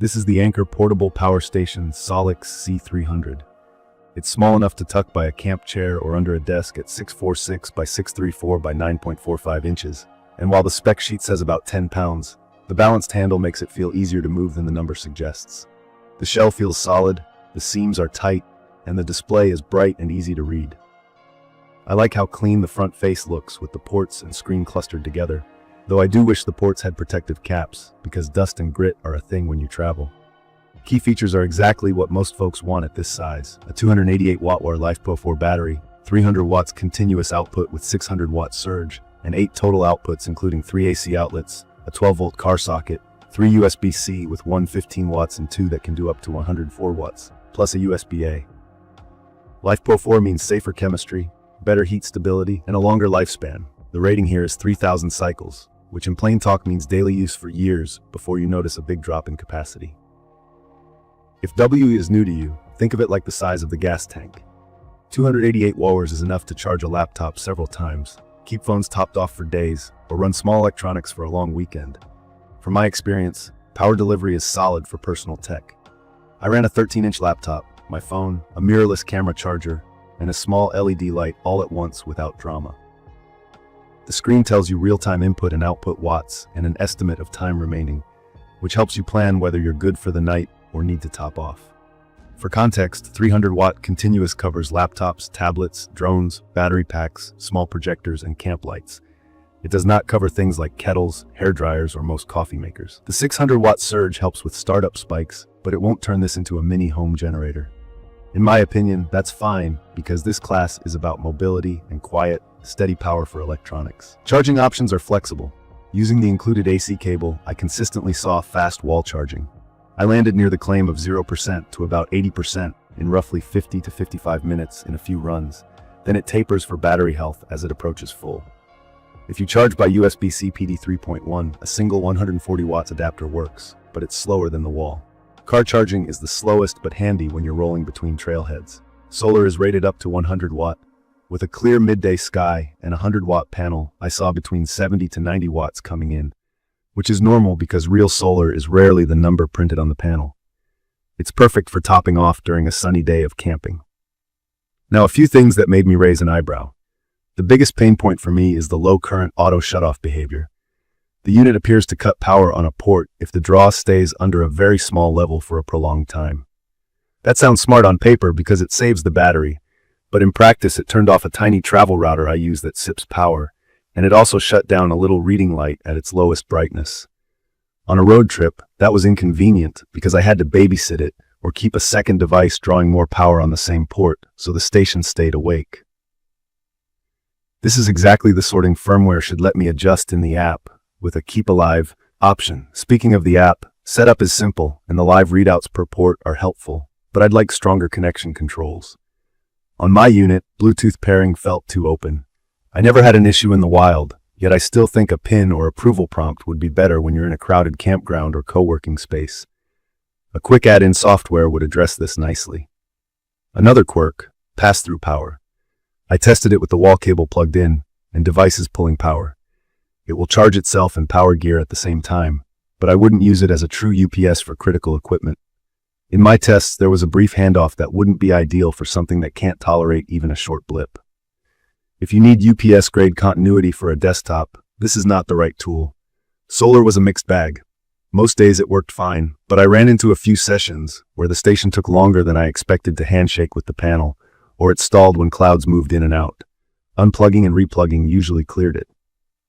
This is the Anker portable power station SOLIX C300. It's small enough to tuck by a camp chair or under a desk at 646 by 634 by 9.45 inches. And while the spec sheet says about 10 pounds, the balanced handle makes it feel easier to move than the number suggests. The shell feels solid, the seams are tight, and the display is bright and easy to read. I like how clean the front face looks with the ports and screen clustered together, though I do wish the ports had protective caps, because dust and grit are a thing when you travel. Key features are exactly what most folks want at this size: a 288 watt-hour LiFePro4 battery, 300 watts continuous output with 600 watt surge, and 8 total outputs including 3 AC outlets, a 12-volt car socket, 3 USB-C with 1 15 watts and 2 that can do up to 104 watts, plus a USB-A. LiFePro4 means safer chemistry, better heat stability, and a longer lifespan. The rating here is 3,000 cycles, which in plain talk means daily use for years before you notice a big drop in capacity. If W is new to you, think of it like the size of the gas tank. 288 watt-hours is enough to charge a laptop several times, keep phones topped off for days, or run small electronics for a long weekend. From my experience, power delivery is solid for personal tech. I ran a 13-inch laptop, my phone, a mirrorless camera charger, and a small LED light all at once without drama. The screen tells you real-time input and output watts and an estimate of time remaining, which helps you plan whether you're good for the night or need to top off. For context, 300-watt continuous covers laptops, tablets, drones, battery packs, small projectors, and camp lights. It does not cover things like kettles, hair dryers, or most coffee makers. The 600-watt surge helps with startup spikes, but it won't turn this into a mini home generator. In my opinion, that's fine, because this class is about mobility and quiet, steady power for electronics. Charging options are flexible. Using the included AC cable, I consistently saw fast wall charging. I landed near the claim of 0% to about 80% in roughly 50 to 55 minutes in a few runs. Then it tapers for battery health as it approaches full. If you charge by USB-C PD 3.1, a single 140 watts adapter works, but it's slower than the wall. Car charging is the slowest but handy when you're rolling between trailheads. Solar is rated up to 100 watt. With a clear midday sky and a 100-watt panel, I saw between 70 to 90 watts coming in, which is normal because real solar is rarely the number printed on the panel. It's perfect for topping off during a sunny day of camping. Now, a few things that made me raise an eyebrow. The biggest pain point for me is the low current auto shutoff behavior. The unit appears to cut power on a port if the draw stays under a very small level for a prolonged time. That sounds smart on paper because it saves the battery, but in practice it turned off a tiny travel router I use that sips power, and it also shut down a little reading light at its lowest brightness. On a road trip, that was inconvenient because I had to babysit it or keep a second device drawing more power on the same port so the station stayed awake. This is exactly the sorting firmware should let me adjust in the app, with a Keep Alive option. Speaking of the app, setup is simple and the live readouts per port are helpful, but I'd like stronger connection controls. On my unit, Bluetooth pairing felt too open. I never had an issue in the wild, yet I still think a PIN or approval prompt would be better when you're in a crowded campground or co-working space. A quick add-in software would address this nicely. Another quirk, pass-through power. I tested it with the wall cable plugged in and devices pulling power. It will charge itself and power gear at the same time, but I wouldn't use it as a true UPS for critical equipment. In my tests, there was a brief handoff that wouldn't be ideal for something that can't tolerate even a short blip. If you need UPS-grade continuity for a desktop, this is not the right tool. Solar was a mixed bag. Most days it worked fine, but I ran into a few sessions where the station took longer than I expected to handshake with the panel, or it stalled when clouds moved in and out. Unplugging and replugging usually cleared it.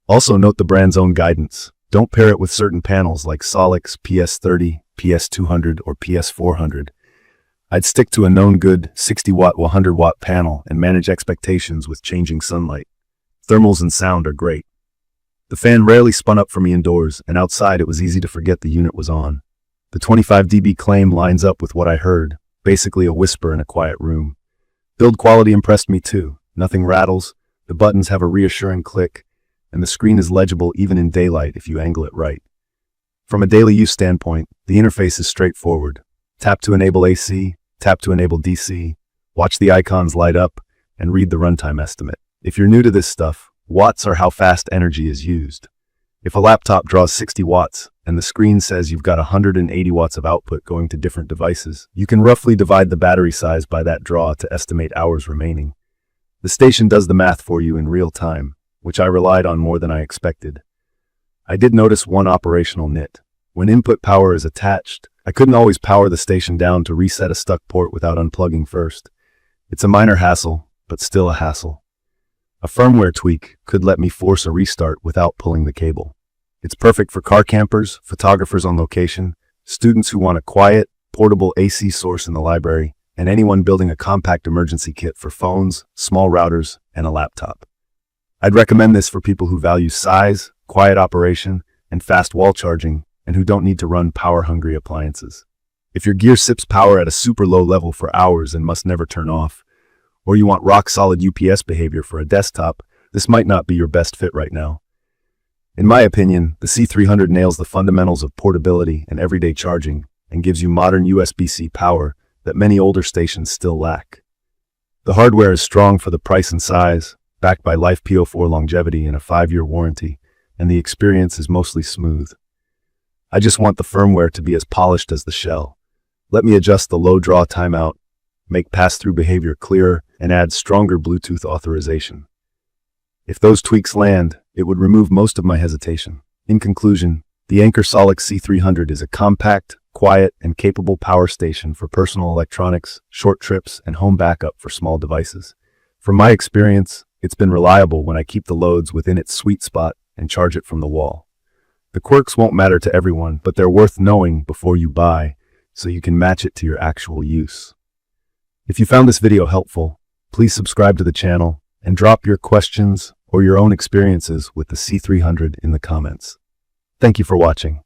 Also note the brand's own guidance. Don't pair it with certain panels like SOLIX PS30, PS200, or PS400. I'd stick to a known good 60-watt, 100-watt panel and manage expectations with changing sunlight. Thermals and sound are great. The fan rarely spun up for me indoors, and outside it was easy to forget the unit was on. The 25 dB claim lines up with what I heard, basically a whisper in a quiet room. Build quality impressed me too. Nothing rattles, the buttons have a reassuring click, and the screen is legible even in daylight if you angle it right. From a daily use standpoint, the interface is straightforward. Tap to enable AC, tap to enable DC, watch the icons light up, and read the runtime estimate. If you're new to this stuff, watts are how fast energy is used. If a laptop draws 60 watts, and the screen says you've got 180 watts of output going to different devices. You can roughly divide the battery size by that draw to estimate hours remaining. The station does the math for you in real time, which I relied on more than I expected. I did notice one operational nit. When input power is attached, I couldn't always power the station down to reset a stuck port without unplugging first. It's a minor hassle, but still a hassle. A firmware tweak could let me force a restart without pulling the cable. It's perfect for car campers, photographers on location, students who want a quiet, portable AC source in the library, and anyone building a compact emergency kit for phones, small routers, and a laptop. I'd recommend this for people who value size, quiet operation, and fast wall charging, and who don't need to run power-hungry appliances. If your gear sips power at a super low level for hours and must never turn off, or you want rock-solid UPS behavior for a desktop, this might not be your best fit right now. In my opinion, the C300 nails the fundamentals of portability and everyday charging and gives you modern USB-C power that many older stations still lack. The hardware is strong for the price and size, backed by Life PO4 longevity and a 5-year warranty, and the experience is mostly smooth. I just want the firmware to be as polished as the shell. Let me adjust the low draw timeout, make pass-through behavior clearer, and add stronger Bluetooth authorization. If those tweaks land, it would remove most of my hesitation. In conclusion, the Anker SOLIX C300 is a compact, quiet, and capable power station for personal electronics, short trips, and home backup for small devices. From my experience, it's been reliable when I keep the loads within its sweet spot and charge it from the wall. The quirks won't matter to everyone, but they're worth knowing before you buy, so you can match it to your actual use. If you found this video helpful, please subscribe to the channel and drop your questions or your own experiences with the C300 in the comments. Thank you for watching.